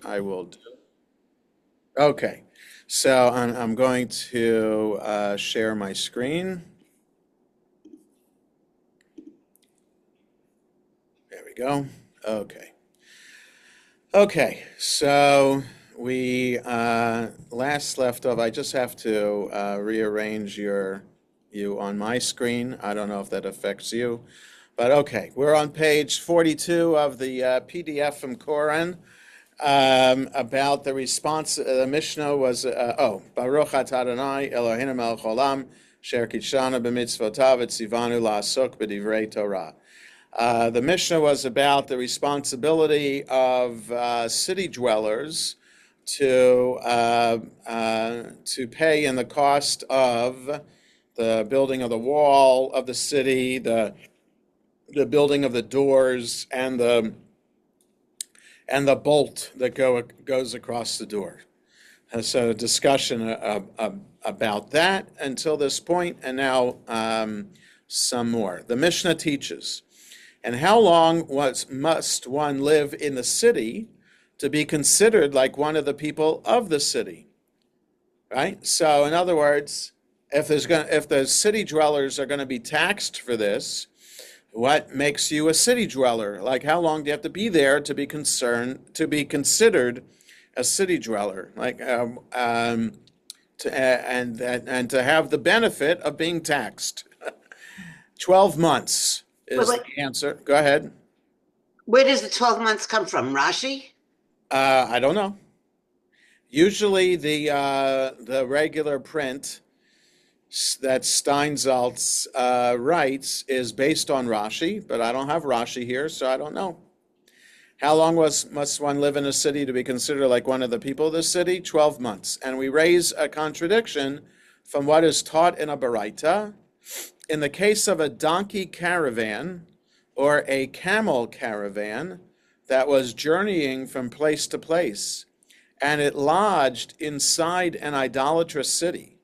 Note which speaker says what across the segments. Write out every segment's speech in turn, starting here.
Speaker 1: I will do. Okay, so I'm going to share my screen. There we go. Okay. Okay, so we last left off. I just have to rearrange you on my screen. I don't know if that affects you, but okay. We're on page 42 of the PDF from Koran about the response. The Mishnah was Baruch atah Adonai Eloheinu melech haolam asher kitshanu b'mitzvotav v'tzivanu la'asok b'divrei Torah. The Mishnah was about the responsibility of city dwellers to pay in the cost of the building of the wall of the city, the building of the doors, and the bolt that goes across the door. So discussion about that until this point, and now some more. The Mishnah teaches. And how long must one live in the city to be considered like one of the people of the city? Right? So in other words, if the city dwellers are going to be taxed for this, what makes you a city dweller? Like how long do you have to be there to be considered a city dweller? And to have the benefit of being taxed. 12 months
Speaker 2: Wait,
Speaker 1: is
Speaker 2: wait,
Speaker 1: the answer. Go ahead.
Speaker 2: where does the 12 months come from? Rashi?
Speaker 1: I don't know. Usually the regular print that Steinsaltz writes is based on Rashi, but I don't have Rashi here, so I don't know. How long must one live in a city to be considered like one of the people of the city? 12 months. And we raise a contradiction from what is taught in a Baraita. In the case of a donkey caravan or a camel caravan that was journeying from place to place, and it lodged inside an idolatrous city,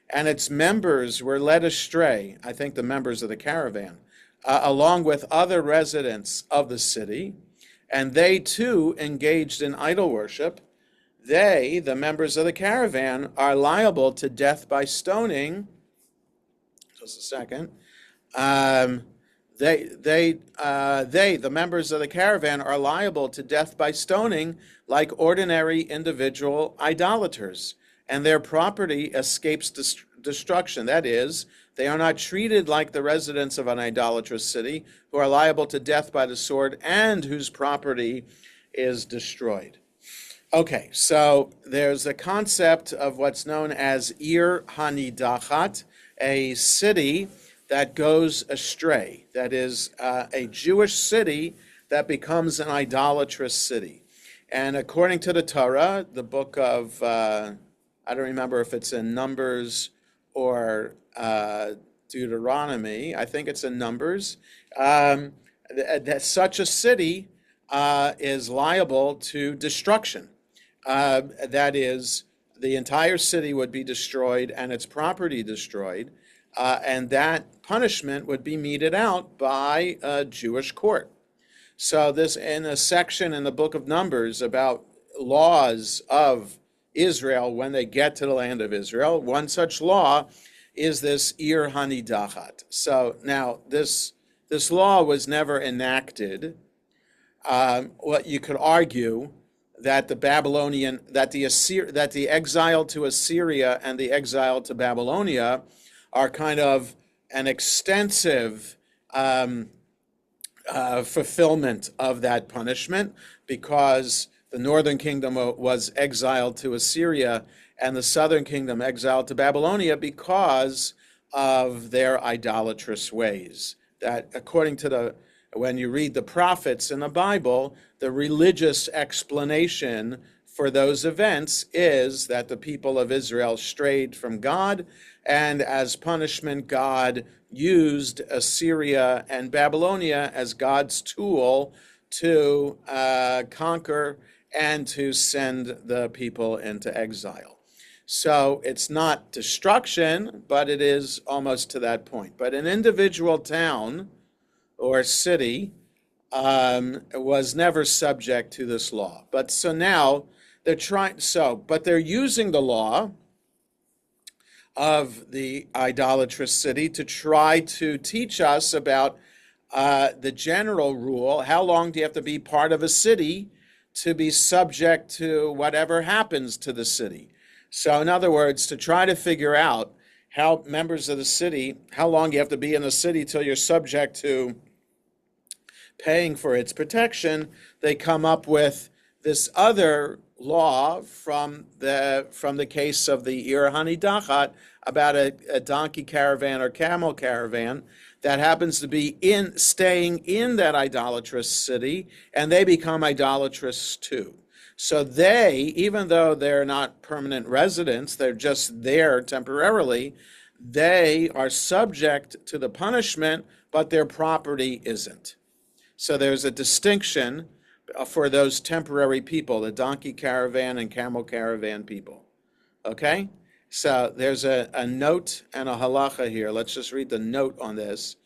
Speaker 1: and its members were led astray, I think the members of the caravan, along with other residents of the city, and they too engaged in idol worship, they, the members of the caravan, are liable to death by stoning. Just a second. The members of the caravan, are liable to death by stoning like ordinary individual idolaters, and their property escapes destruction. That is, they are not treated like the residents of an idolatrous city who are liable to death by the sword and whose property is destroyed. Okay, so there's a concept of what's known as Ir Hanidachat, a city that goes astray. That is a Jewish city that becomes an idolatrous city. And according to the Torah, the book of, I don't remember if it's in Numbers or Deuteronomy, I think it's in Numbers, that such a city is liable to destruction. That is, the entire city would be destroyed and its property destroyed, and that punishment would be meted out by a Jewish court. So this, in a section in the book of Numbers about laws of Israel when they get to the land of Israel, one such law is this Ir Hanidachat. So now this law was never enacted. What you could argue that the exile to Assyria and the exile to Babylonia are kind of an extensive fulfillment of that punishment, because the northern kingdom was exiled to Assyria and the southern kingdom exiled to Babylonia because of their idolatrous ways. That according to when you read the prophets in the Bible, the religious explanation for those events is that the people of Israel strayed from God, and as punishment, God used Assyria and Babylonia as God's tool to conquer and to send the people into exile. So it's not destruction, but it is almost to that point. But an individual town or city was never subject to this law. But so now but they're using the law of the idolatrous city to try to teach us about the general rule. How long do you have to be part of a city to be subject to whatever happens to the city? So in other words, to try to figure out how members of the city, how long you have to be in the city till you're subject to paying for its protection, they come up with this other law from the case of the Ir Hanidachat about a donkey caravan or camel caravan that happens to be staying in that idolatrous city, and they become idolatrous too. So they, even though they're not permanent residents, they're just there temporarily, they are subject to the punishment, but their property isn't. So there's a distinction for those temporary people, the donkey caravan and camel caravan people. Okay? So there's a note and a halacha here. Let's just read the note on this.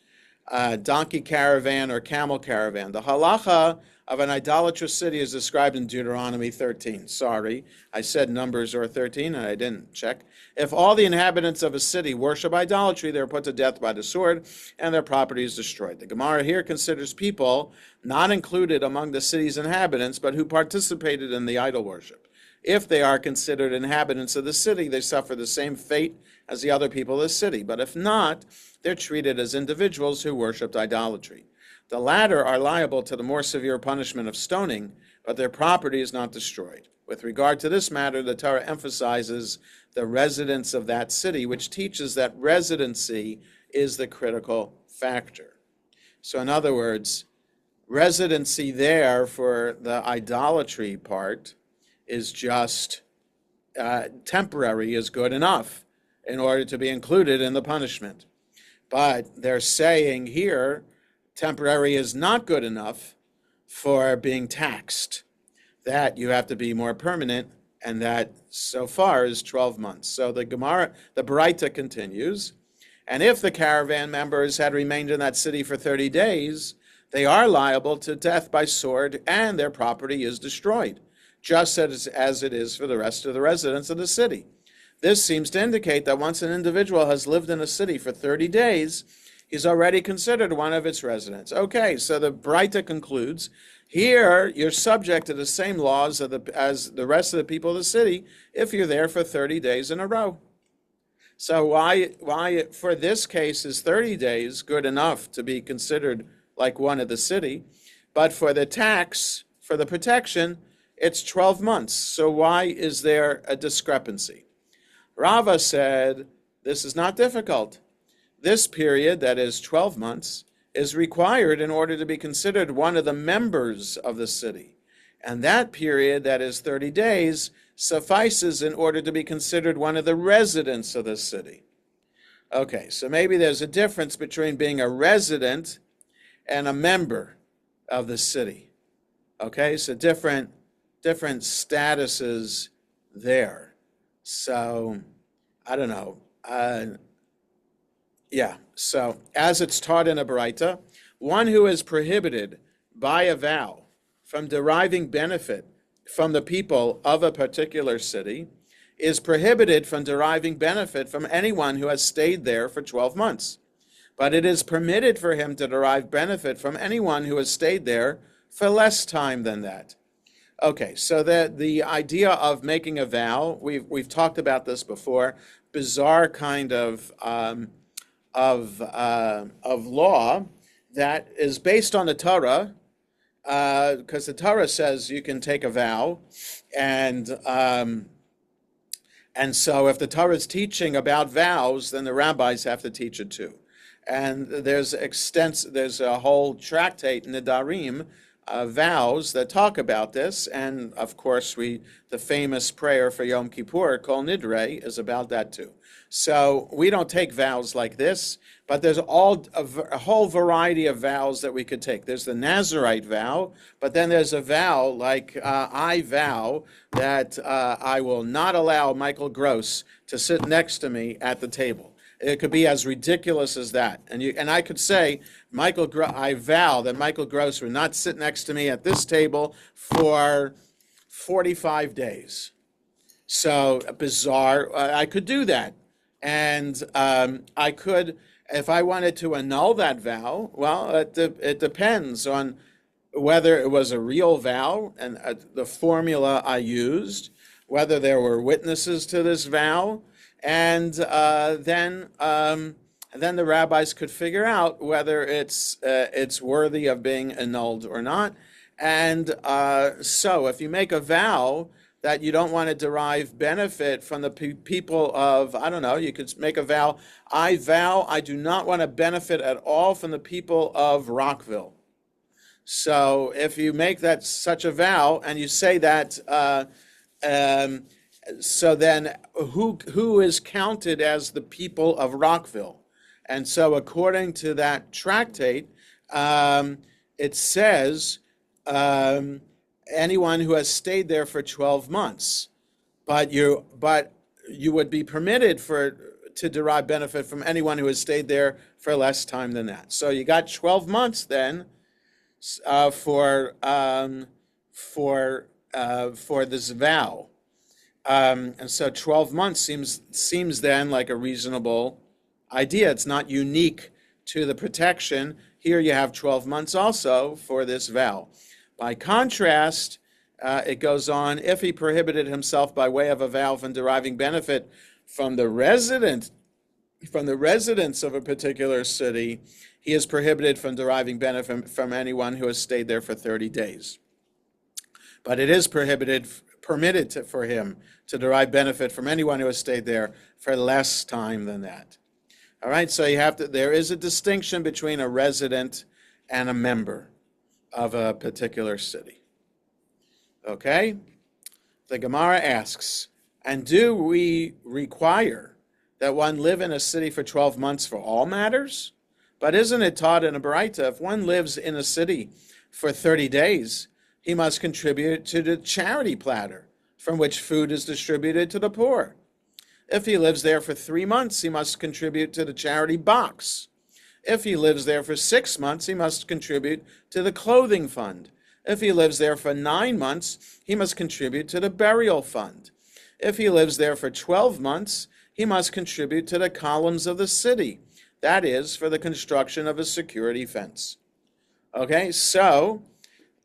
Speaker 1: Donkey caravan or camel caravan. The halacha of an idolatrous city is described in Deuteronomy 13. Sorry, I said Numbers or 13 and I didn't check. If all the inhabitants of a city worship idolatry, they are put to death by the sword and their property is destroyed. The Gemara here considers people not included among the city's inhabitants, but who participated in the idol worship. If they are considered inhabitants of the city, they suffer the same fate as the other people of the city. But if not, they're treated as individuals who worshipped idolatry. The latter are liable to the more severe punishment of stoning, but their property is not destroyed. With regard to this matter, the Torah emphasizes the residence of that city, which teaches that residency is the critical factor. So in other words, residency there for the idolatry part is just temporary is good enough in order to be included in the punishment. But they're saying here, temporary is not good enough for being taxed, that you have to be more permanent, and that so far is 12 months. So the Baraita continues, and if the caravan members had remained in that city for 30 days, they are liable to death by sword, and their property is destroyed, just as it is for the rest of the residents of the city. This seems to indicate that once an individual has lived in a city for 30 days, he's already considered one of its residents. Okay, so the Braita concludes, here you're subject to the same laws as the rest of the people of the city if you're there for 30 days in a row. So why for this case is 30 days good enough to be considered like one of the city, but for the tax, for the protection, it's 12 months. So why is there a discrepancy? Rava said, this is not difficult. This period, that is 12 months, is required in order to be considered one of the members of the city. And that period, that is 30 days, suffices in order to be considered one of the residents of the city. Okay, so maybe there's a difference between being a resident and a member of the city. Okay, so different statuses there. So, I don't know. So as it's taught in a Baraita, one who is prohibited by a vow from deriving benefit from the people of a particular city is prohibited from deriving benefit from anyone who has stayed there for 12 months. But it is permitted for him to derive benefit from anyone who has stayed there for less time than that. Okay, so the idea of making a vow, we've talked about this before, bizarre kind of law that is based on the Torah, because the Torah says you can take a vow, and so if the Torah is teaching about vows, then the rabbis have to teach it too. And there's a whole tractate, Nidarim, vows that talk about this, and of course the famous prayer for Yom Kippur, Kol Nidre, is about that too. So we don't take vows like this, but there's a whole variety of vows that we could take. There's the Nazirite vow, but then there's a vow like I vow that I will not allow Michael Gross to sit next to me at the table. It could be as ridiculous as that. And I could say, I vow that Michael Gross would not sit next to me at this table for 45 days. So bizarre. I could do that. And I could, if I wanted to annul that vow, well, it depends on whether it was a real vow and the formula I used, whether there were witnesses to this vow, and then the rabbis could figure out whether it's worthy of being annulled or not. And so, if you make a vow that you don't want to derive benefit from the people of, I don't know, you could make a vow, I vow I do not want to benefit at all from the people of Rockville. So if you make that such a vow and you say that, so then who is counted as the people of Rockville? And so according to that tractate, it says anyone who has stayed there for 12 months, but you would be permitted to derive benefit from anyone who has stayed there for less time than that. So you got 12 months then for this vow, and so 12 months seems then like a reasonable idea. It's not unique to the protection. Here you have 12 months also for this vow. By contrast, it goes on, if he prohibited himself by way of a vow from deriving benefit from the residents of a particular city, he is prohibited from deriving benefit from anyone who has stayed there for 30 days. But it is permitted for him to derive benefit from anyone who has stayed there for less time than that. All right, so there is a distinction between a resident and a member of a particular city. Okay? The Gemara asks, and do we require that one live in a city for 12 months for all matters? But isn't it taught in a Baraita, if one lives in a city for 30 days, he must contribute to the charity platter from which food is distributed to the poor. If he lives there for 3 months, he must contribute to the charity box. If he lives there for 6 months, he must contribute to the clothing fund. If he lives there for 9 months, he must contribute to the burial fund. If he lives there for 12 months, he must contribute to the columns of the city. That is, for the construction of a security fence. Okay, so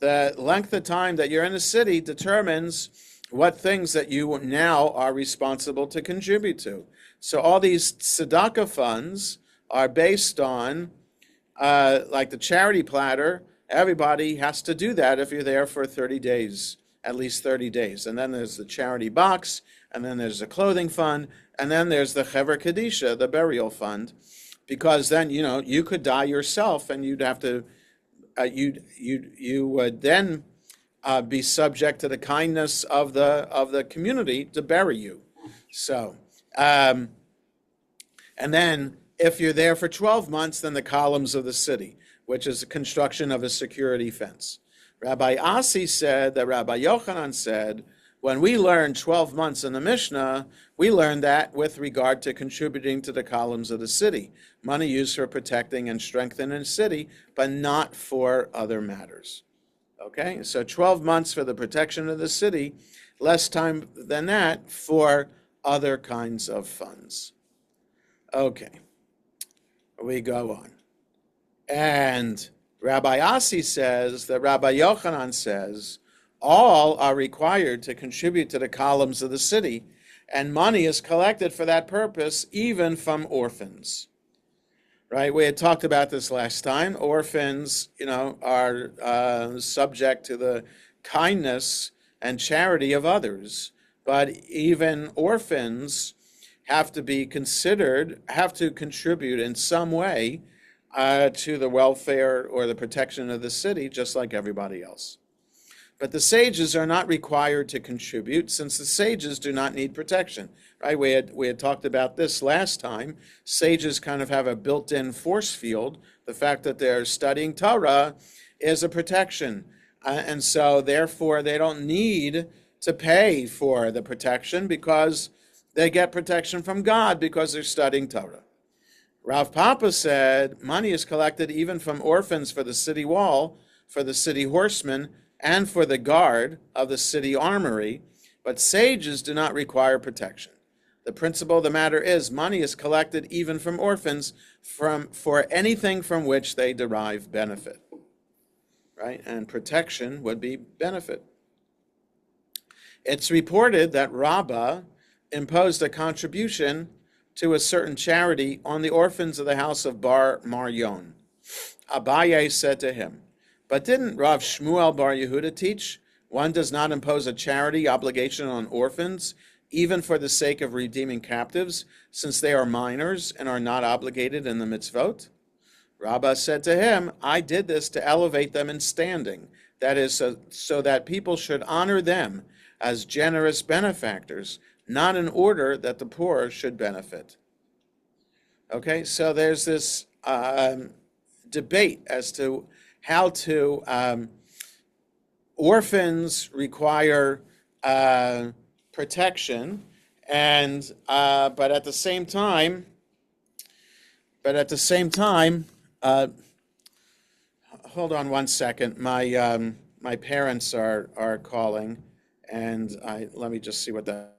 Speaker 1: the length of time that you're in a city determines what things that you now are responsible to contribute to. So all these tzedakah funds are based on, like the charity platter, everybody has to do that if you're there for 30 days, at least 30 days. And then there's the charity box, and then there's the clothing fund, and then there's the Chever Kadisha, the burial fund, because then, you could die yourself, and you'd have to, you would then be subject to the kindness of the community to bury you. So, and then if you're there for 12 months, then the columns of the city, which is the construction of a security fence. Rabbi Asi said that Rabbi Yochanan said, when we learned 12 months in the Mishnah, we learned that with regard to contributing to the columns of the city, money used for protecting and strengthening the city, but not for other matters. Okay, so 12 months for the protection of the city, less time than that for other kinds of funds. Okay, we go on. And Rabbi Asi says that Rabbi Yochanan says, all are required to contribute to the columns of the city, and money is collected for that purpose, even from orphans. Right? We had talked about this last time. Orphans, are subject to the kindness and charity of others. But even orphans have to contribute in some way to the welfare or the protection of the city, just like everybody else. But the sages are not required to contribute, since the sages do not need protection. Right? We had talked about this last time. Sages kind of have a built-in force field. The fact that they're studying Torah is a protection. And so, therefore, they don't need to pay for the protection because they get protection from God because they're studying Torah. Rav Papa said, money is collected even from orphans for the city wall, for the city horsemen, and for the guard of the city armory, but sages do not require protection. The principle of the matter is money is collected even from orphans for anything from which they derive benefit, right? And protection would be benefit. It's reported that Rabbah imposed a contribution to a certain charity on the orphans of the house of Bar Maryon. Abaye said to him, but didn't Rav Shmuel Bar Yehuda teach one does not impose a charity obligation on orphans, even for the sake of redeeming captives, since they are minors and are not obligated in the mitzvot? Rabbah said to him, I did this to elevate them in standing, that is, so that people should honor them as generous benefactors, not in order that the poor should benefit. Okay, so there's this debate as to how to orphans require protection, and but at the same time, hold on one second. My parents are calling, and let me just see what that.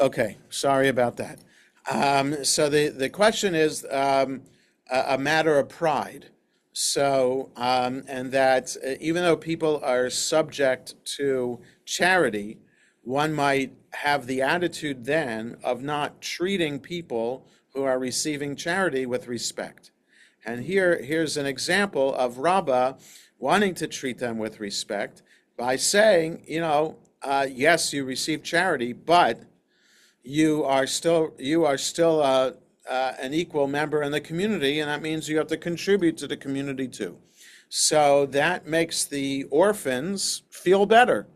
Speaker 1: Okay, sorry about that. So the question is a matter of pride. So, and that even though people are subject to charity, one might have the attitude then of not treating people who are receiving charity with respect. And here's an example of Rabbah wanting to treat them with respect by saying, yes, you receive charity, but you are still an equal member in the community, and that means you have to contribute to the community too. So that makes the orphans feel better,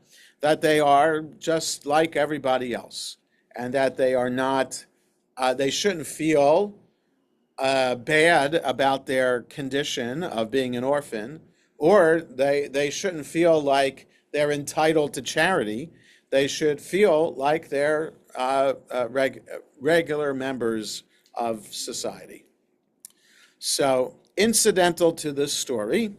Speaker 1: that they are just like everybody else, and that they are not, they shouldn't feel bad about their condition of being an orphan, or they shouldn't feel like they're entitled to charity. They should feel like they're regular members of society. So, incidental to this story,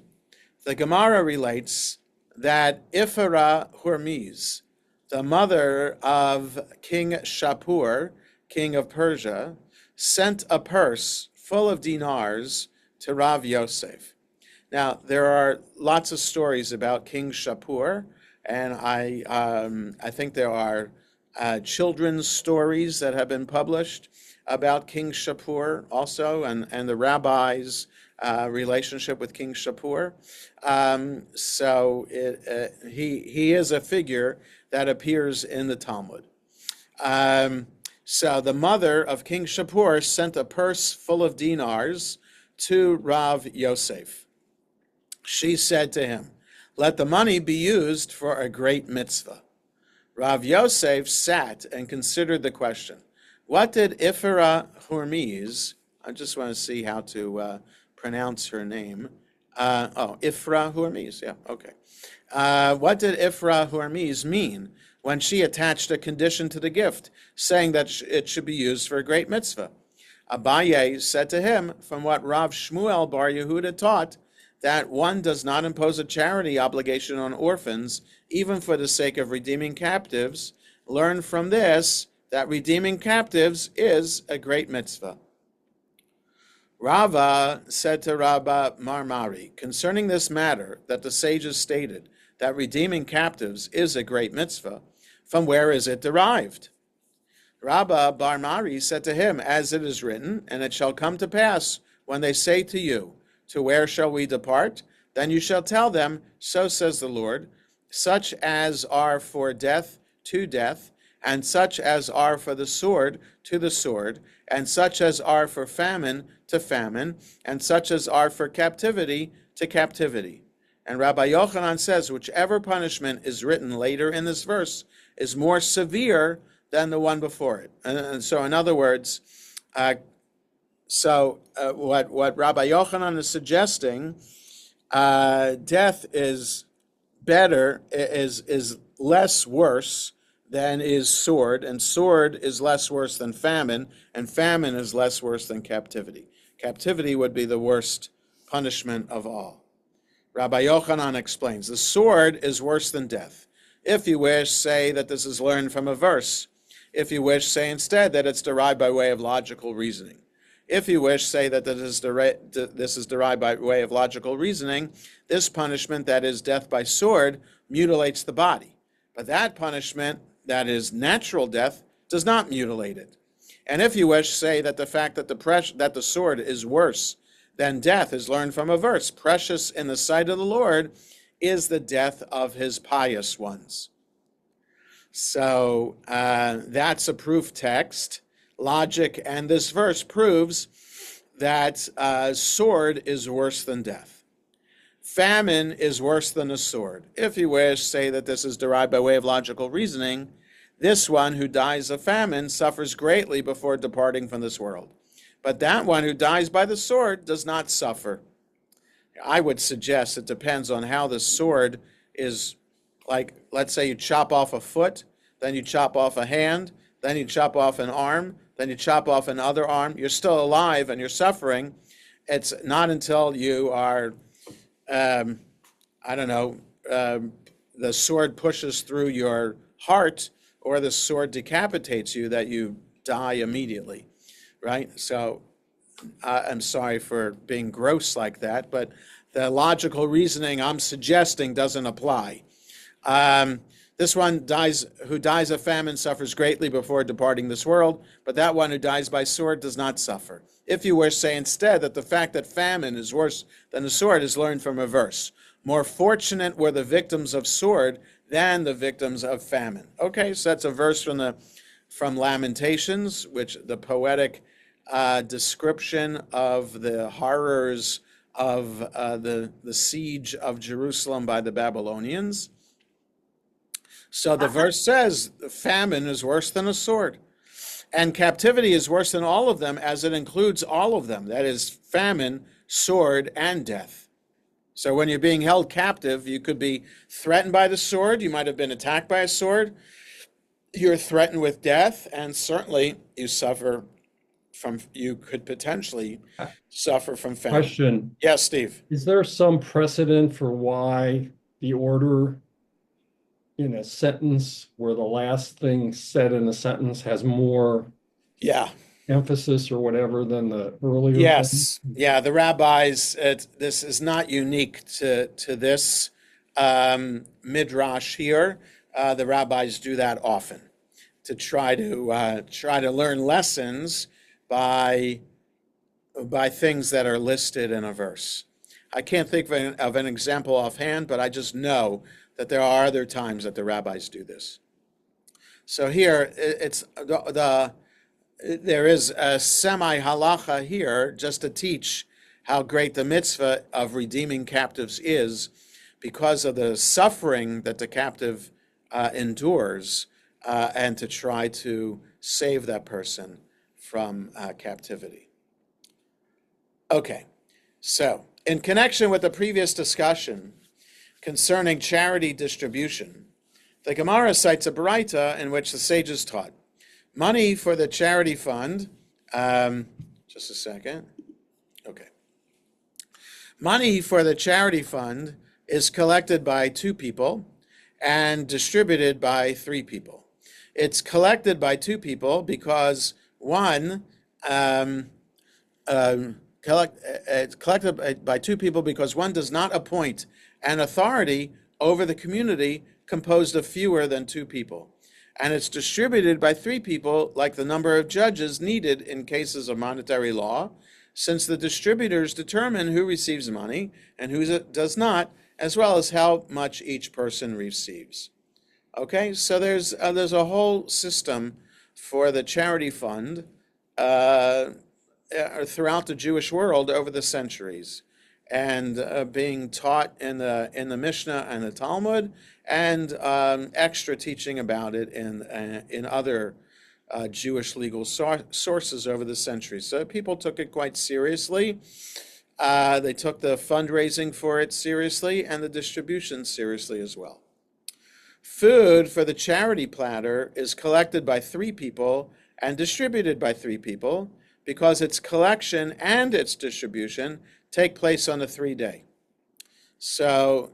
Speaker 1: the Gemara relates that Ifara Hormuz, the mother of King Shapur, king of Persia, sent a purse full of dinars to Rav Yosef. Now, there are lots of stories about King Shapur, and I think there are children's stories that have been published about King Shapur also, and the rabbi's relationship with King Shapur. So he is a figure that appears in the Talmud. So the mother of King Shapur sent a purse full of dinars to Rav Yosef. She said to him, let the money be used for a great mitzvah. Rav Yosef sat and considered the question. What did Ifra Hormuz, I just want to see how to pronounce her name. Ifra Hormuz, yeah, okay. What did Ifra Hormuz mean when she attached a condition to the gift, saying that it should be used for a great mitzvah? Abaye said to him, from what Rav Shmuel Bar Yehuda taught, that one does not impose a charity obligation on orphans, even for the sake of redeeming captives. Learn from this that redeeming captives is a great mitzvah. Rava said to Rabba Marmari, concerning this matter that the sages stated, that redeeming captives is a great mitzvah, from where is it derived? Rabba Barmari said to him, as it is written, and it shall come to pass when they say to you, to where shall we depart? then you shall tell them, so says the Lord, such as are for death to death, and such as are for the sword to the sword, and such as are for famine to famine, and such as are for captivity to captivity. And Rabbi Yochanan says, whichever punishment is written later in this verse is more severe than the one before it. And so, in other words, what Rabbi Yochanan is suggesting, death is better, is less worse than is sword, and sword is less worse than famine, and famine is less worse than captivity. Captivity would be the worst punishment of all. Rabbi Yochanan explains, the sword is worse than death. If you wish, say that this is learned from a verse. If you wish, say instead that it's derived by way of logical reasoning. If you wish, say that this is derived by way of logical reasoning. This punishment, that is death by sword, mutilates the body. But that punishment, that is natural death, does not mutilate it. And if you wish, say that the fact that the sword is worse than death is learned from a verse. Precious in the sight of the Lord is the death of his pious ones. So that's a proof text. Logic and this verse proves that sword is worse than death. Famine is worse than a sword. If you wish, say that this is derived by way of logical reasoning. This one who dies of famine suffers greatly before departing from this world. But that one who dies by the sword does not suffer. I would suggest it depends on how the sword is, like, let's say you chop off a foot, then you chop off a hand, then you chop off an arm, then you chop off another arm. You're still alive and you're suffering. It's not until you are, the sword pushes through your heart or the sword decapitates you that you die immediately. Right? So I'm sorry for being gross like that, but the logical reasoning I'm suggesting doesn't apply. This one who dies of famine suffers greatly before departing this world, but that one who dies by sword does not suffer. If you wish, say instead that the fact that famine is worse than the sword is learned from a verse. More fortunate were the victims of sword than the victims of famine. Okay, so that's a verse from Lamentations, which the poetic description of the horrors of the siege of Jerusalem by the Babylonians. So the verse says famine is worse than a sword, and captivity is worse than all of them, as it includes all of them. That is famine, sword, and death. So when you're being held captive, you could be threatened by the sword. You might have been attacked by a sword. You're threatened with death, and certainly you could potentially suffer from famine.
Speaker 3: Question.
Speaker 1: Yes, Steve.
Speaker 3: Is there some precedent for why the order in a sentence where the last thing said in the sentence has more emphasis or whatever than the earlier
Speaker 1: Yes.
Speaker 3: thing?
Speaker 1: Yeah, the rabbis, this is not unique to this midrash here. The rabbis do that often to try to learn lessons by things that are listed in a verse. I can't think of an example offhand, but I just know that there are other times that the rabbis do this. So here, there is a semi-halacha here just to teach how great the mitzvah of redeeming captives is because of the suffering that the captive endures and to try to save that person from captivity. Okay, so in connection with the previous discussion concerning charity distribution, the Gemara cites a Baraita in which the sages taught money for the charity fund. Just a second. Okay. Money for the charity fund is collected by 2 people and distributed by 3 people. It's collected by 2 people because it's collected by 2 people because one does not appoint an authority over the community composed of fewer than 2 people. And it's distributed by 3 people like the number of judges needed in cases of monetary law, since the distributors determine who receives money and who does not, as well as how much each person receives. Okay, so there's a whole system for the charity fund throughout the Jewish world over the centuries, and being taught in the Mishnah and the Talmud, and extra teaching about it in other Jewish legal sources over the centuries. So people took it quite seriously. They took the fundraising for it seriously and the distribution seriously as well. Food for the charity platter is collected by 3 people and distributed by 3 people because its collection and its distribution take place on a 3-day. So,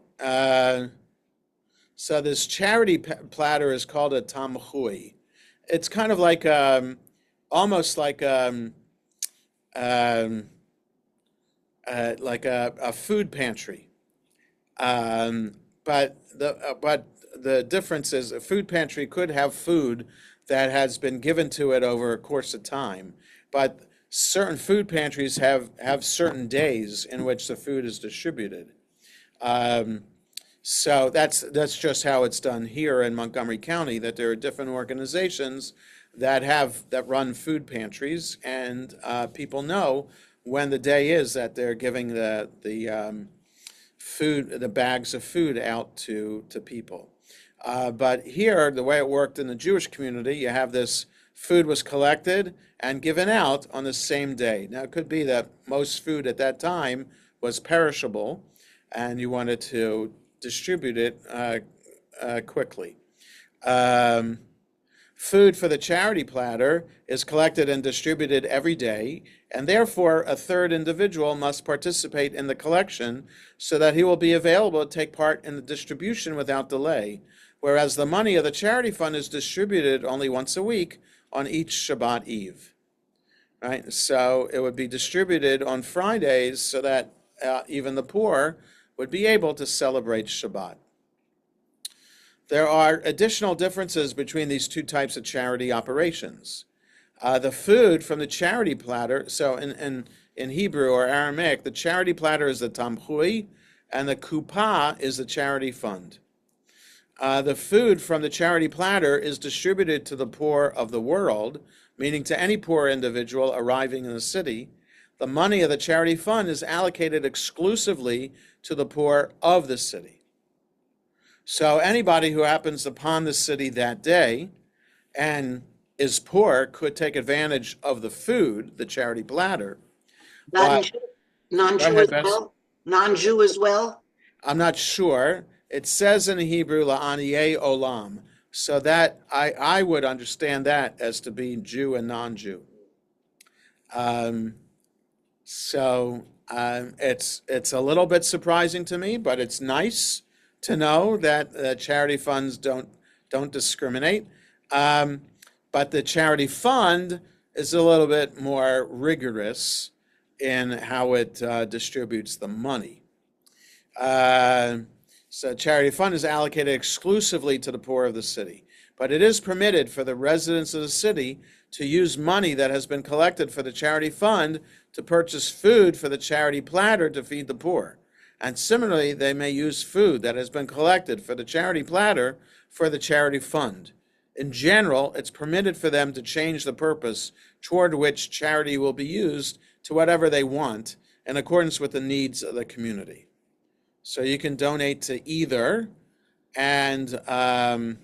Speaker 1: this charity platter is called a tamchui. It's kind of like almost like a food pantry, but the difference is a food pantry could have food that has been given to it over a course of time, but certain food pantries have certain days in which the food is distributed. So that's just how it's done here in Montgomery County, that there are different organizations that run food pantries, and people know when the day is that they're giving the bags of food out to people. But here, the way it worked in the Jewish community, you have this food was collected and given out on the same day. Now, it could be that most food at that time was perishable, and you wanted to distribute it quickly. Food for the charity platter is collected and distributed every day, and therefore a third individual must participate in the collection so that he will be available to take part in the distribution without delay, whereas the money of the charity fund is distributed only once a week on each Shabbat Eve. Right? So it would be distributed on Fridays so that even the poor would be able to celebrate Shabbat. There are additional differences between these 2 types of charity operations. The food from the charity platter, so in Hebrew or Aramaic, the charity platter is the tamchui, and the kupah is the charity fund. The food from the charity platter is distributed to the poor of the world, meaning to any poor individual arriving in the city. The money of the charity fund is allocated exclusively to the poor of the city. So anybody who happens upon the city that day and is poor could take advantage of the food, the charity platter.
Speaker 2: Non-Jew as well? Non-Jew as well?
Speaker 1: I'm not sure. It says in Hebrew, la'aniyei olam. So that I would understand that as to be Jew and non-Jew. It's a little bit surprising to me, but it's nice to know that charity funds don't discriminate. But the charity fund is a little bit more rigorous in how it distributes the money. So charity fund is allocated exclusively to the poor of the city, but it is permitted for the residents of the city to use money that has been collected for the charity fund to purchase food for the charity platter to feed the poor. And similarly, they may use food that has been collected for the charity platter for the charity fund. In general, it's permitted for them to change the purpose toward which charity will be used to whatever they want in accordance with the needs of the community. So you can donate to either. And all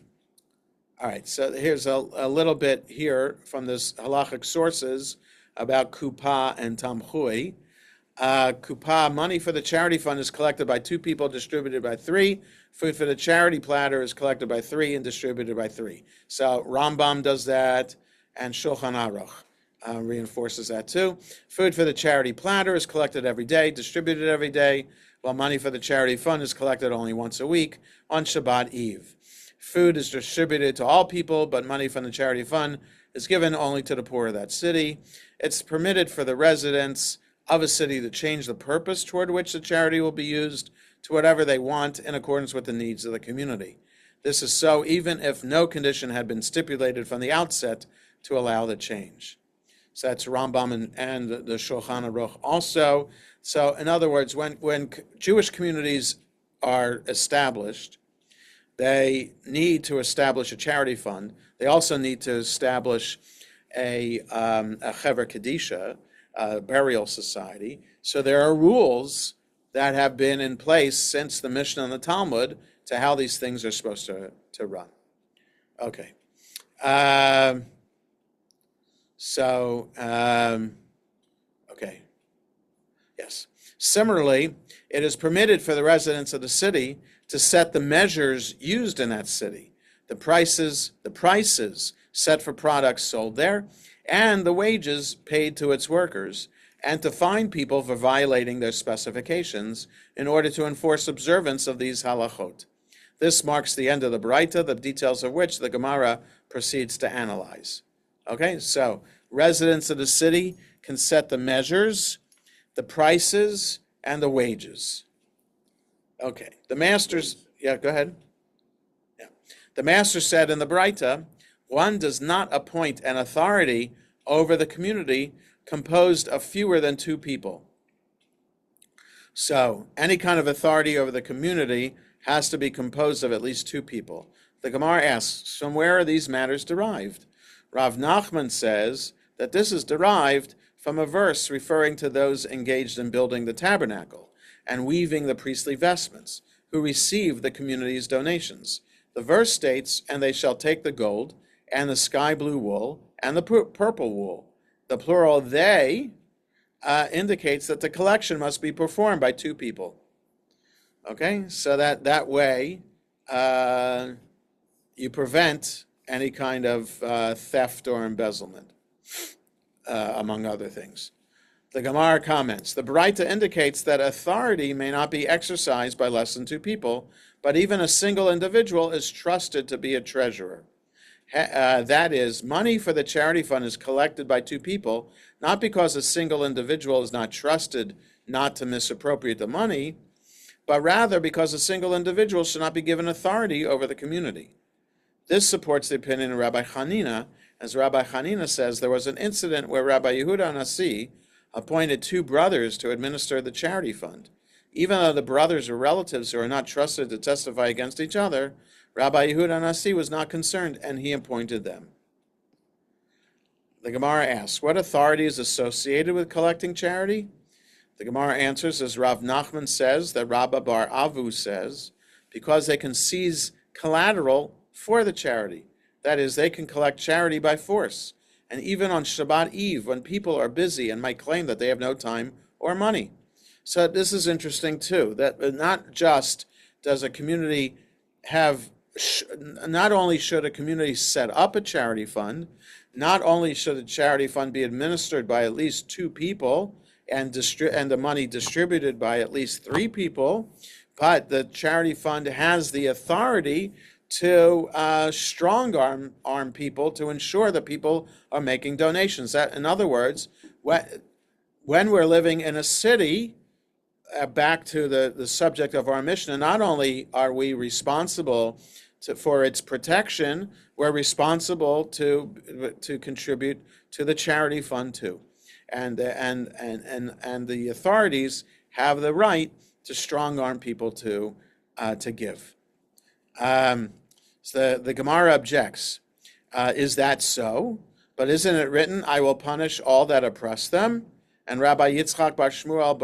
Speaker 1: right, so here's a little bit here from this halachic sources about kupah and tamchui. Kupah, money for the charity fund, is collected by 2 people, distributed by 3. Food for the charity platter is collected by 3 and distributed by 3. So Rambam does that, and Shulchan Aruch reinforces that too. Food for the charity platter is collected every day, distributed every day, while money for the charity fund is collected only once a week on Shabbat Eve. Food is distributed to all people, but money from the charity fund is given only to the poor of that city. It's permitted for the residents of a city to change the purpose toward which the charity will be used to whatever they want in accordance with the needs of the community. This is so even if no condition had been stipulated from the outset to allow the change. So that's Rambam and the Shulchan Aruch also. So in other words, when Jewish communities are established, they need to establish a charity fund. They also need to establish a Chever Kedisha, a burial society. So there are rules that have been in place since the Mishnah and the Talmud to how these things are supposed to run. Okay. Okay. Yes. Similarly, it is permitted for the residents of the city to set the measures used in that city, the prices set for products sold there, and the wages paid to its workers, and to fine people for violating their specifications in order to enforce observance of these halachot. This marks the end of the Baraita, the details of which the Gemara proceeds to analyze. Okay, so residents of the city can set the measures, the prices, and the wages. Okay, the masters, yeah, go ahead. Yeah. The master said in the Baraita, one does not appoint an authority over the community composed of fewer than two people. So any kind of authority over the community has to be composed of at least two people. The Gemara asks, from where are these matters derived? Rav Nachman says that this is derived from a verse referring to those engaged in building the tabernacle and weaving the priestly vestments, who receive the community's donations. The verse states, and they shall take the gold, and the sky blue wool, and the purple wool. The plural they indicates that the collection must be performed by two people. Okay, so that way you prevent any kind of theft or embezzlement, among other things. The Gemara comments, the Baraita indicates that authority may not be exercised by less than two people, but even a single individual is trusted to be a treasurer. That is, money for the charity fund is collected by two people, not because a single individual is not trusted not to misappropriate the money, but rather because a single individual should not be given authority over the community. This supports the opinion of Rabbi Hanina, as Rabbi Hanina says there was an incident where Rabbi Yehuda Nasi appointed two brothers to administer the charity fund. Even though the brothers were relatives who are not trusted to testify against each other, Rabbi Yehuda Nasi was not concerned, and he appointed them. The Gemara asks, what authority is associated with collecting charity? The Gemara answers, as Rav Nachman says, that Rabba Bar Avu says, because they can seize collateral for the charity. That is, they can collect charity by force. And even on Shabbat Eve, when people are busy and might claim that they have no time or money. So this is interesting too, that not just does a community have, not only should a community set up a charity fund, not only should a charity fund be administered by at least two people and the money distributed by at least three people, but the charity fund has the authority to strong arm people to ensure that people are making donations. That, in other words, when we're living in a city, back to the subject of our Mishnah, not only are we responsible for its protection, we're responsible to contribute to the charity fund too, and the authorities have the right to strong arm people to give. So the Gemara objects, is that so? But isn't it written, I will punish all that oppress them? And Rabbi Yitzchak Bar Shmuel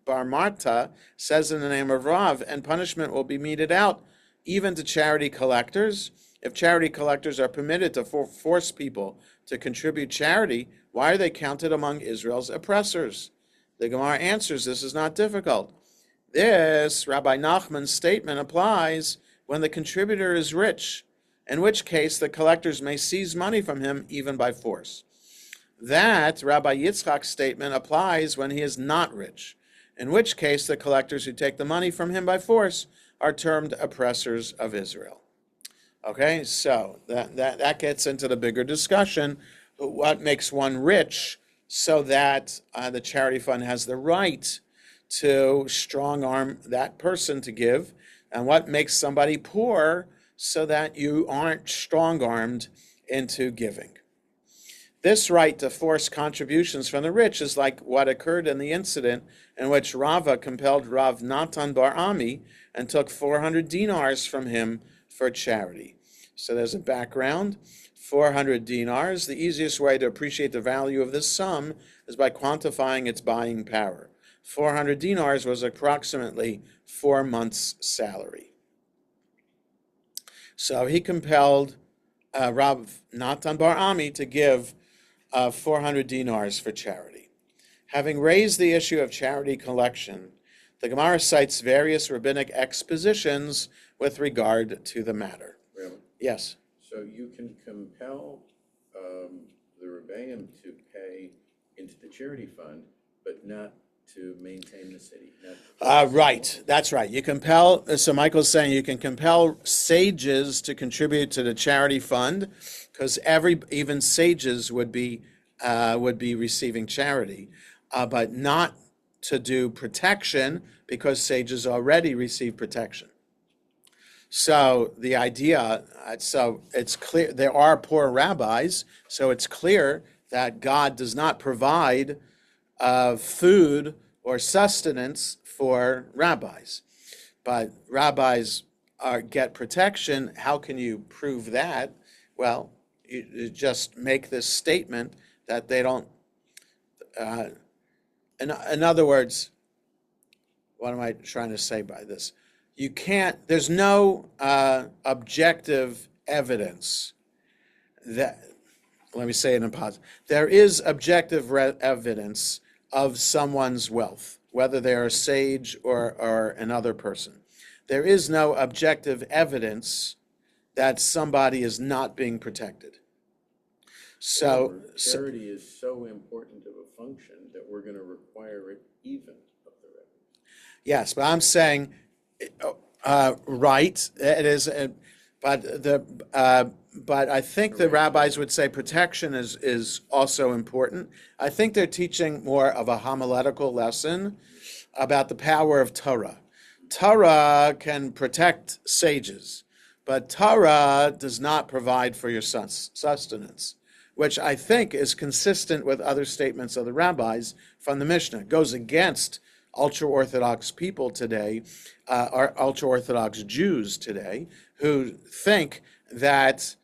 Speaker 1: Bar Marta says in the name of Rav, and punishment will be meted out even to charity collectors. If charity collectors are permitted to force people to contribute charity, why are they counted among Israel's oppressors? The Gemara answers, this is not difficult. This, Rabbi Nachman's statement, applies when the contributor is rich, in which case the collectors may seize money from him even by force. That, Rabbi Yitzchak's statement, applies when he is not rich, in which case the collectors who take the money from him by force are termed oppressors of Israel. Okay, so that gets into the bigger discussion, what makes one rich so that the charity fund has the right to strong arm that person to give, and what makes somebody poor so that you aren't strong-armed into giving. This right to force contributions from the rich is like what occurred in the incident in which Rava compelled Rav Natan bar Ami and took 400 dinars from him for charity. So there's a background. 400 dinars. The easiest way to appreciate the value of this sum is by quantifying its buying power. 400 dinars was approximately 4 months' salary. So he compelled Rav Natan bar Ami to give 400 dinars for charity. Having raised the issue of charity collection, the Gemara cites various rabbinic expositions with regard to the matter.
Speaker 4: Really?
Speaker 1: Yes.
Speaker 4: So you can compel the Rebbeim to pay into the charity fund, but not to maintain the city.
Speaker 1: Right, that's right. You compel, so Michael's saying you can compel sages to contribute to the charity fund, because even sages would be receiving charity, but not to do protection, because sages already receive protection. So the idea, so it's clear, there are poor rabbis, so it's clear that God does not provide food or sustenance for rabbis. But rabbis get protection. How can you prove that? Well, you just make this statement that they don't, in other words, what am I trying to say by this? You can't, there's no objective evidence that, let me say it in positive. There is objective evidence of someone's wealth, whether they're a sage or another person. There is no objective evidence that somebody is not being protected. So
Speaker 4: charity is so important of a function that we're going to require it even of the revenue.
Speaker 1: Yes, but I'm saying, right, it is, but I think the rabbis would say protection is also important. I think they're teaching more of a homiletical lesson about the power of Torah. Torah can protect sages, but Torah does not provide for your sustenance, which I think is consistent with other statements of the rabbis from the Mishnah. It goes against ultra-Orthodox people today, or ultra-Orthodox Jews today, who think that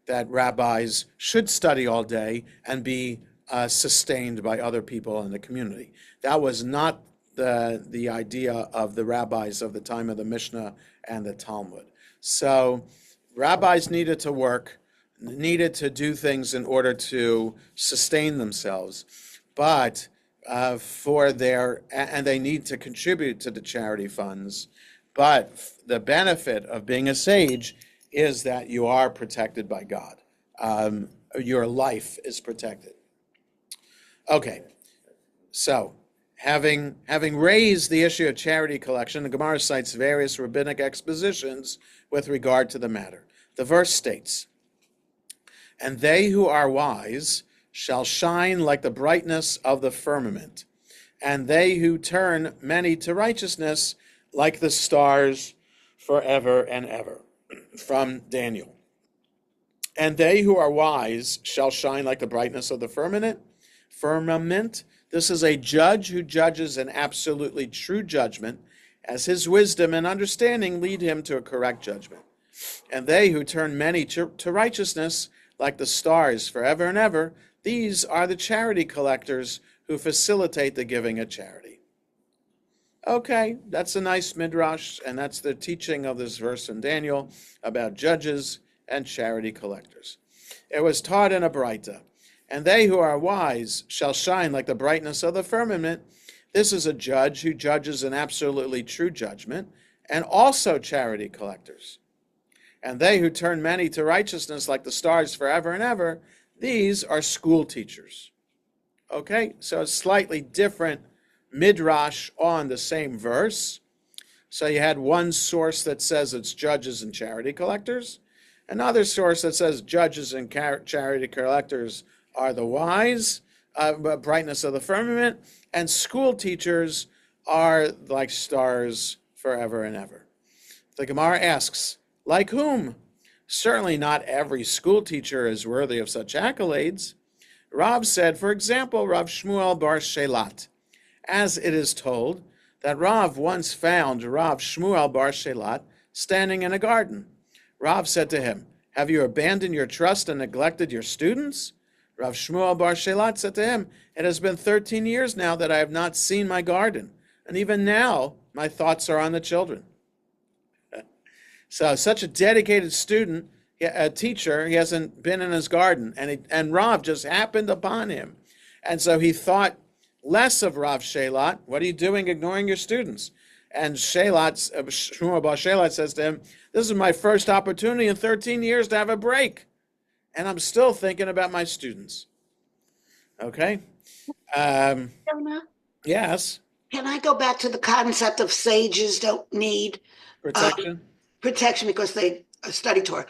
Speaker 1: rabbis should study all day and be sustained by other people in the community. That was not the idea of the rabbis of the time of the Mishnah and the Talmud. So rabbis needed to work, needed to do things in order to sustain themselves, but and they need to contribute to the charity funds. But the benefit of being a sage is that you are protected by God. Your life is protected. Okay, so having raised the issue of charity collection, the Gemara cites various rabbinic expositions with regard to the matter. The verse states, "And they who are wise shall shine like the brightness of the firmament, and they who turn many to righteousness like the stars forever and ever." From Daniel. "And they who are wise shall shine like the brightness of the firmament. This is a judge who judges an absolutely true judgment, as his wisdom and understanding lead him to a correct judgment. And they who turn many to righteousness like the stars forever and ever, these are the charity collectors who facilitate the giving of charity." Okay, that's a nice midrash, and that's the teaching of this verse in Daniel about judges and charity collectors. It was taught in a Braita, "And they who are wise shall shine like the brightness of the firmament." This is a judge who judges an absolutely true judgment, and also charity collectors. "And they who turn many to righteousness like the stars forever and ever, these are school teachers." Okay, so a slightly different midrash on the same verse. So you had one source that says it's judges and charity collectors, another source that says judges and charity collectors are the wise, brightness of the firmament, and school teachers are like stars forever and ever. The Gemara asks, like whom? Certainly not every school teacher is worthy of such accolades. Rav said, for example, Rav Shmuel bar Shelat, as it is told that Rav once found Rav Shmuel bar Shelat standing in a garden. Rav said to him, have you abandoned your trust and neglected your students? Rav Shmuel bar Shelat said to him, it has been 13 years now that I have not seen my garden, and even now my thoughts are on the children. So such a dedicated student, a teacher, he hasn't been in his garden, and Rav just happened upon him. And so he thought less of Rav Shelat. What are you doing ignoring your students? And Shmuel bar Shelat says to him, this is my first opportunity in 13 years to have a break, and I'm still thinking about my students. Okay?
Speaker 2: Jonah,
Speaker 1: Yes?
Speaker 2: can I go back to the concept of sages don't need
Speaker 1: Protection?
Speaker 2: protection because they study Torah?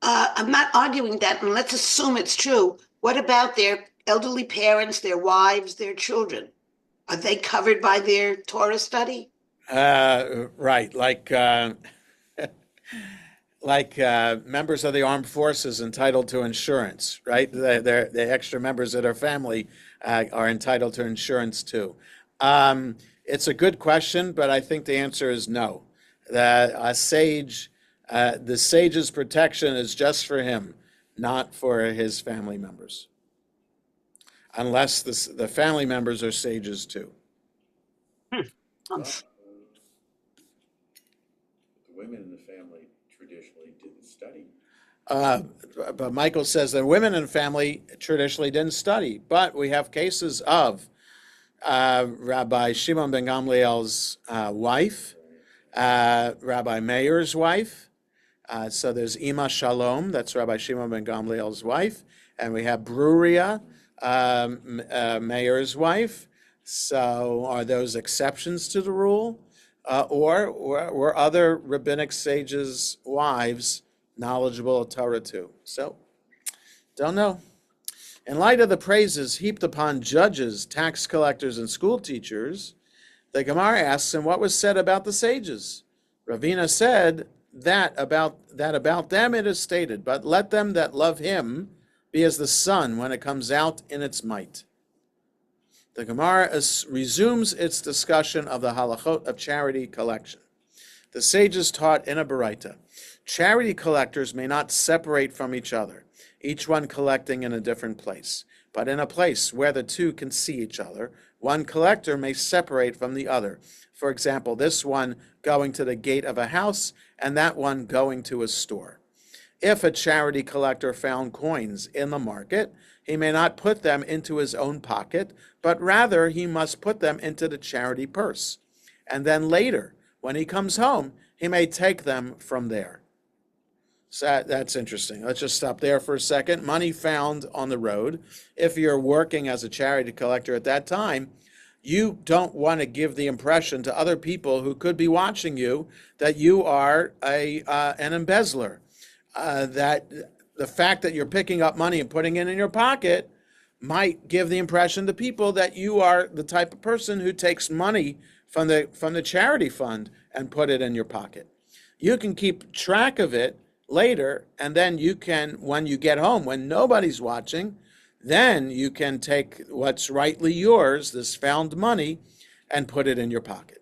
Speaker 2: I'm not arguing that, and let's assume it's true. What about their elderly parents, their wives, their children? Are they covered by their Torah study?
Speaker 1: Right, like members of the armed forces entitled to insurance, right? The extra members of their family are entitled to insurance too. It's a good question, but I think the answer is no. The sage's protection is just for him, not for his family members, unless the family members are sages too.
Speaker 2: Um,
Speaker 4: The women in the family traditionally didn't study.
Speaker 1: But Michael says that women in the family traditionally didn't study, but we have cases of Rabbi Shimon ben Gamliel's wife, Rabbi Meir's wife. So there's Ima Shalom, that's Rabbi Shimon ben Gamliel's wife, and we have Bruria, Meir's wife. So are those exceptions to the rule? Or were other rabbinic sages' wives knowledgeable of Torah too? So, don't know. In light of the praises heaped upon judges, tax collectors, and school teachers, the Gemara asks him what was said about the sages. Ravina said that about them it is stated, but let them that love him be as the sun when it comes out in its might. The Gemara resumes its discussion of the halachot of charity collection. The sages taught in a baraita, charity collectors may not separate from each other, each one collecting in a different place, but in a place where the two can see each other, one collector may separate from the other. For example, this one going to the gate of a house and that one going to a store. If a charity collector found coins in the market, he may not put them into his own pocket, but rather he must put them into the charity purse. And then later, when he comes home, he may take them from there. So that's interesting. Let's just stop there for a second. Money found on the road. If you're working as a charity collector at that time, you don't want to give the impression to other people who could be watching you that you are an embezzler. That the fact that you're picking up money and putting it in your pocket might give the impression to people that you are the type of person who takes money from the charity fund and put it in your pocket. You can keep track of it later, and then you can, when you get home, when nobody's watching, then you can take what's rightly yours, this found money, and put it in your pocket.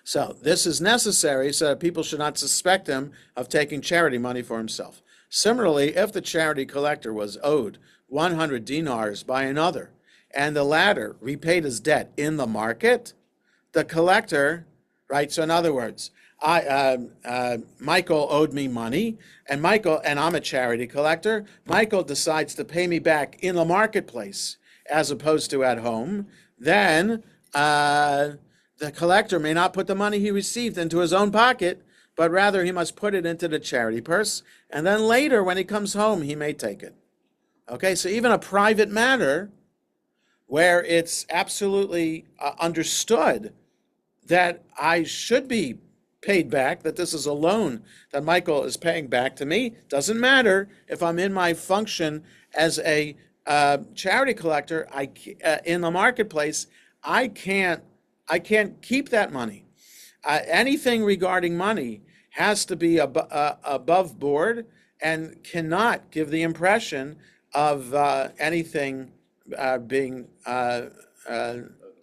Speaker 1: So this is necessary so that people should not suspect him of taking charity money for himself. Similarly, if the charity collector was owed 100 dinars by another, and the latter repaid his debt in the market, the collector, right? So in other words, Michael owed me money, and I'm a charity collector. Michael decides to pay me back in the marketplace as opposed to at home. Then the collector may not put the money he received into his own pocket, but rather he must put it into the charity purse, and then later when he comes home, he may take it. Okay, so even a private matter where it's absolutely understood that I should be paid back, that this is a loan that Michael is paying back to me, doesn't matter if I'm in my function as a charity collector in the marketplace, I can't keep that money. Anything regarding money has to be above board and cannot give the impression of anything being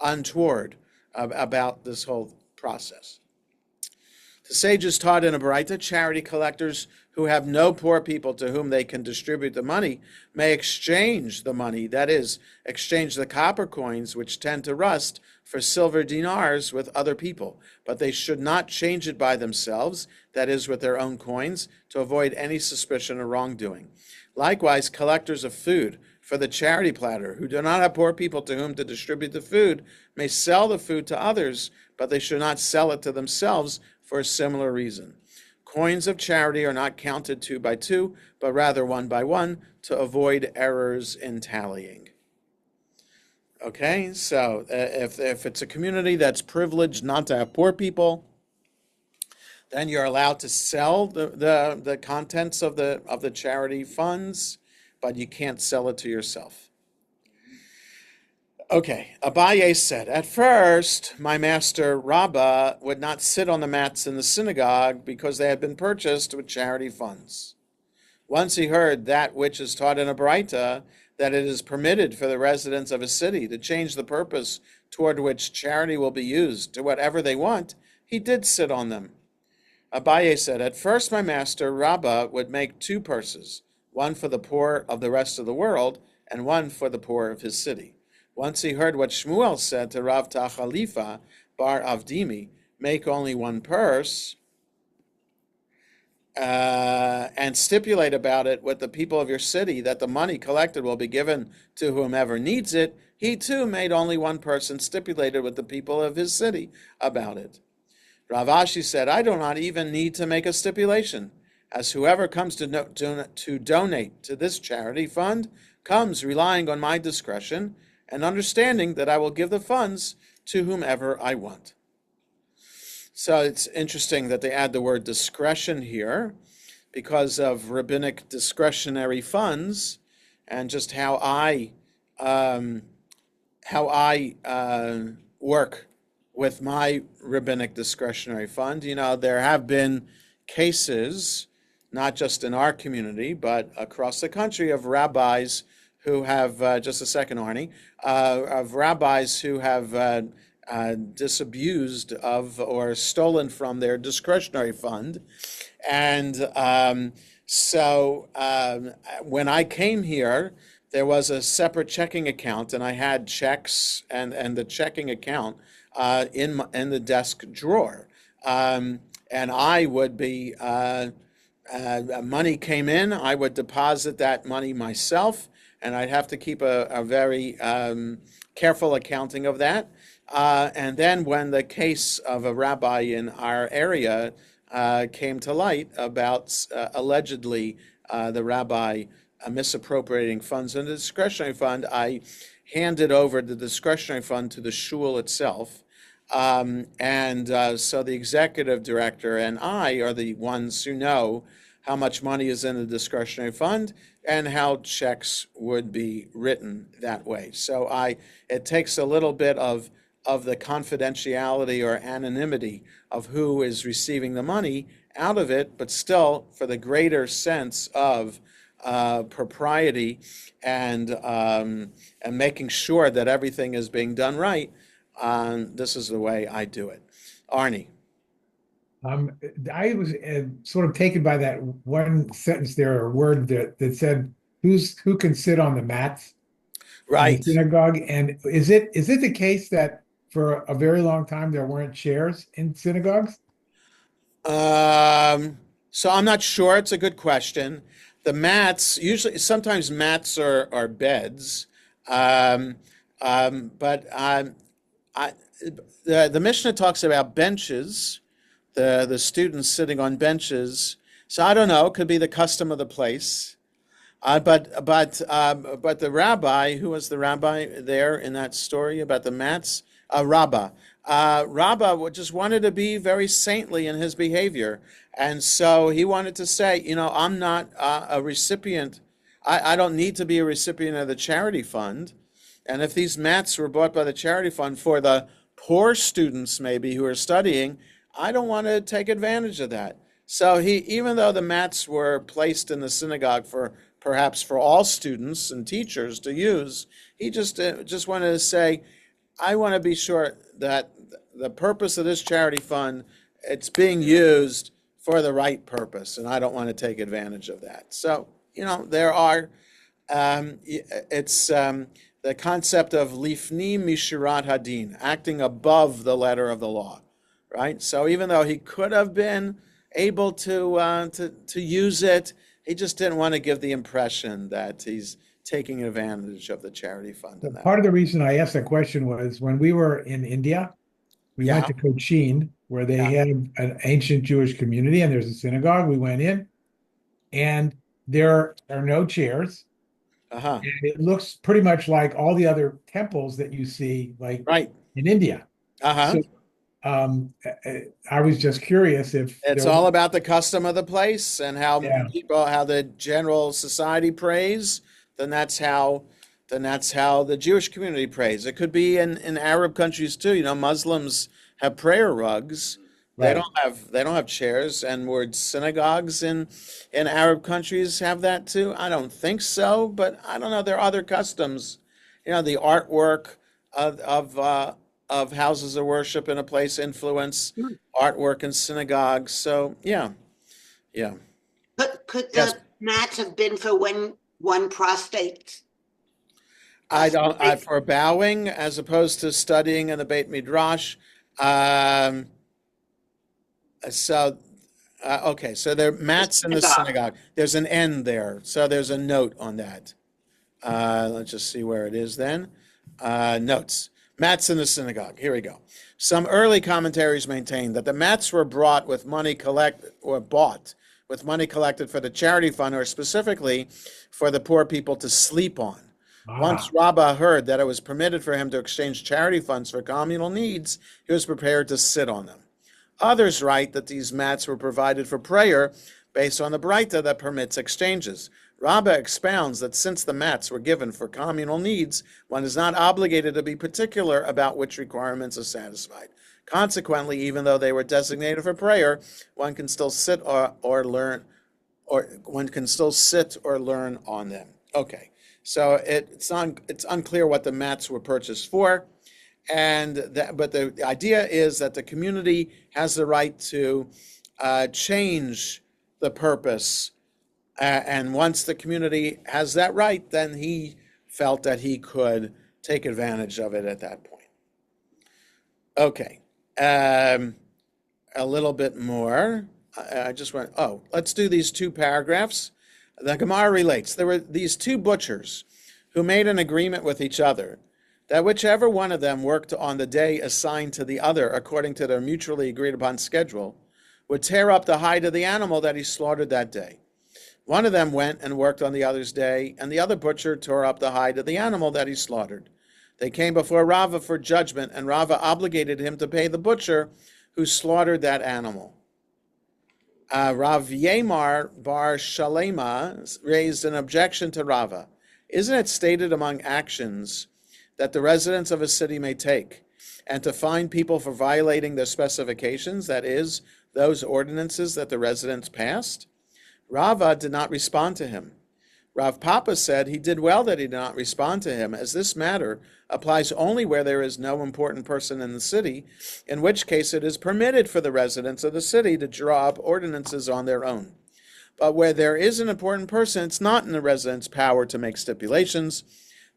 Speaker 1: untoward about this whole process. The sages taught in a Baraita, charity collectors who have no poor people to whom they can distribute the money may exchange the money, that is, exchange the copper coins which tend to rust for silver dinars with other people, but they should not change it by themselves, that is, with their own coins, to avoid any suspicion of wrongdoing. Likewise, collectors of food for the charity platter, who do not have poor people to whom to distribute the food, may sell the food to others, but they should not sell it to themselves for a similar reason. Coins of charity are not counted 2 by 2, but rather 1 by 1, to avoid errors in tallying. Okay, so if it's a community that's privileged not to have poor people, then you're allowed to sell the contents of the charity funds, but you can't sell it to yourself. Okay, Abaye said, at first, my master Rabbah would not sit on the mats in the synagogue because they had been purchased with charity funds. Once he heard that which is taught in a Baraita, that it is permitted for the residents of a city to change the purpose toward which charity will be used to whatever they want, he did sit on them. Abaye said, at first my master Rabbah would make 2 purses, one for the poor of the rest of the world and one for the poor of his city. Once he heard what Shmuel said to Rav Tachalifa bar Avdimi, make only 1 purse, and stipulate about it with the people of your city that the money collected will be given to whomever needs it, he too made only 1 purse and stipulated with the people of his city about it. Rav Ashi said, I do not even need to make a stipulation, as whoever comes to donate to this charity fund comes relying on my discretion and understanding that I will give the funds to whomever I want. So it's interesting that they add the word discretion here because of rabbinic discretionary funds and just how I work with my rabbinic discretionary fund. You know, there have been cases, not just in our community, but across the country, of rabbis who have, just a second, Arnie, of rabbis who have disabused of or stolen from their discretionary fund. And so when I came here, there was a separate checking account, and I had checks and the checking account in the desk drawer. And I would be, money came in, I would deposit that money myself, and I'd have to keep a very careful accounting of that. And then when the case of a rabbi in our area came to light about allegedly the rabbi misappropriating funds in the discretionary fund, I handed over the discretionary fund to the shul itself. So the executive director and I are the ones who know how much money is in the discretionary fund and how checks would be written that way. So it takes a little bit of the confidentiality or anonymity of who is receiving the money out of it, but still for the greater sense of propriety and making sure that everything is being done right. This is the way I do it. Arnie.
Speaker 5: I was sort of taken by that one sentence there, or word that said, "Who can sit on the mats?"
Speaker 1: Right.
Speaker 5: In the synagogue. And is it the case that for a very long time there weren't chairs in synagogues?
Speaker 1: So I'm not sure. It's a good question. The mats, sometimes mats are beds, but the Mishnah talks about benches, the students sitting on benches. So I don't know. It could be the custom of the place. But the rabbi, who was the rabbi there in that story about the mats? Rabbah. Rabbah just wanted to be very saintly in his behavior. And so he wanted to say, I'm not a recipient. I don't need to be a recipient of the charity fund. And if these mats were bought by the charity fund for the poor students maybe who are studying, I don't want to take advantage of that. So even though the mats were placed in the synagogue for perhaps for all students and teachers to use, he just wanted to say, I want to be sure that the purpose of this charity fund, it's being used for the right purpose, and I don't want to take advantage of that. So, there are, it's the concept of lifni mishirat hadin, acting above the letter of the law, right? So even though he could have been able to use it, he just didn't want to give the impression that he's taking advantage of the charity fund in that.
Speaker 5: Part of the reason I asked that question was when we were in India, we went to Cochin, where they have an ancient Jewish community, and there's a synagogue. We went in, and there are no chairs.
Speaker 1: Uh-huh.
Speaker 5: And it looks pretty much like all the other temples that you see, like
Speaker 1: Right.
Speaker 5: in India.
Speaker 1: Uh-huh.
Speaker 5: So, I was just curious if
Speaker 1: it's all about the custom of the place and how how the general society prays. Then that's how the Jewish community prays. It could be in Arab countries too. Muslims have prayer rugs. Right. They don't have chairs, and would synagogues in Arab countries have that too? I don't think so, but I don't know. There are other customs. The artwork of houses of worship in a place influence artwork in synagogues. So yeah.
Speaker 2: But could the mats have been for when one prostate?
Speaker 1: I don't. For bowing as opposed to studying in the Beit Midrash. Okay, so there are mats in the synagogue. There's an N there, so there's a note on that. Let's just see where it is then. Notes. Mats in the synagogue. Here we go. Some early commentaries maintain that the mats were bought with money collected for the charity fund, or specifically for the poor people to sleep on. Once Rabbah heard that it was permitted for him to exchange charity funds for communal needs, he was prepared to sit on them. Others write that these mats were provided for prayer based on the Braita that permits exchanges. Rabbah expounds that since the mats were given for communal needs, one is not obligated to be particular about which requirements are satisfied. Consequently, even though they were designated for prayer, one can still sit or learn on them. Okay, so it's unclear what the mats were purchased for. But the idea is that the community has the right to change the purpose, and once the community has that right, then he felt that he could take advantage of it at that point. Okay, a little bit more. Let's do these two paragraphs. The Gemara relates, there were these two butchers who made an agreement with each other that whichever one of them worked on the day assigned to the other according to their mutually agreed upon schedule would tear up the hide of the animal that he slaughtered that day. One of them went and worked on the other's day, and the other butcher tore up the hide of the animal that he slaughtered. They came before Rava for judgment, and Rava obligated him to pay the butcher who slaughtered that animal. Rav Yemar bar Shalema raised an objection to Rava. Isn't it stated among actions that the residents of a city may take, and to fine people for violating their specifications, that is, those ordinances that the residents passed? Rava did not respond to him. Rav Papa said he did well that he did not respond to him, as this matter applies only where there is no important person in the city, in which case it is permitted for the residents of the city to draw up ordinances on their own. But where there is an important person, it's not in the residents' power to make stipulations,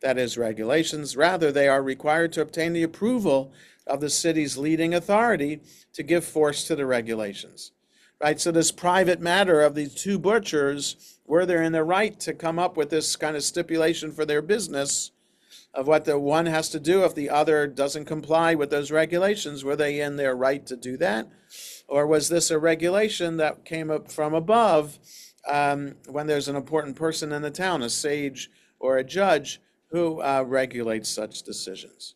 Speaker 1: that is, regulations. Rather, they are required to obtain the approval of the city's leading authority to give force to the regulations. Right, so this private matter of these two butchers, were they in the right to come up with this kind of stipulation for their business of what the one has to do if the other doesn't comply with those regulations? Were they in their right to do that? Or was this a regulation that came up from above when there's an important person in the town, a sage or a judge, who regulates such decisions?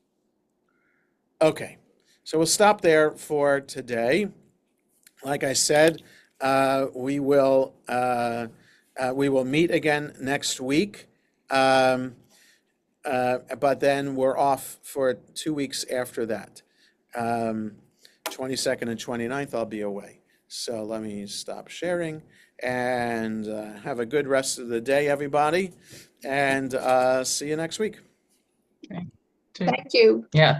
Speaker 1: Okay, so we'll stop there for today. Like I said, we will meet again next week, but then we're off for 2 weeks after that. 22nd and 29th, I'll be away. So let me stop sharing and have a good rest of the day, everybody. And see you next week.
Speaker 6: Okay.
Speaker 7: Thank you.
Speaker 6: Yeah.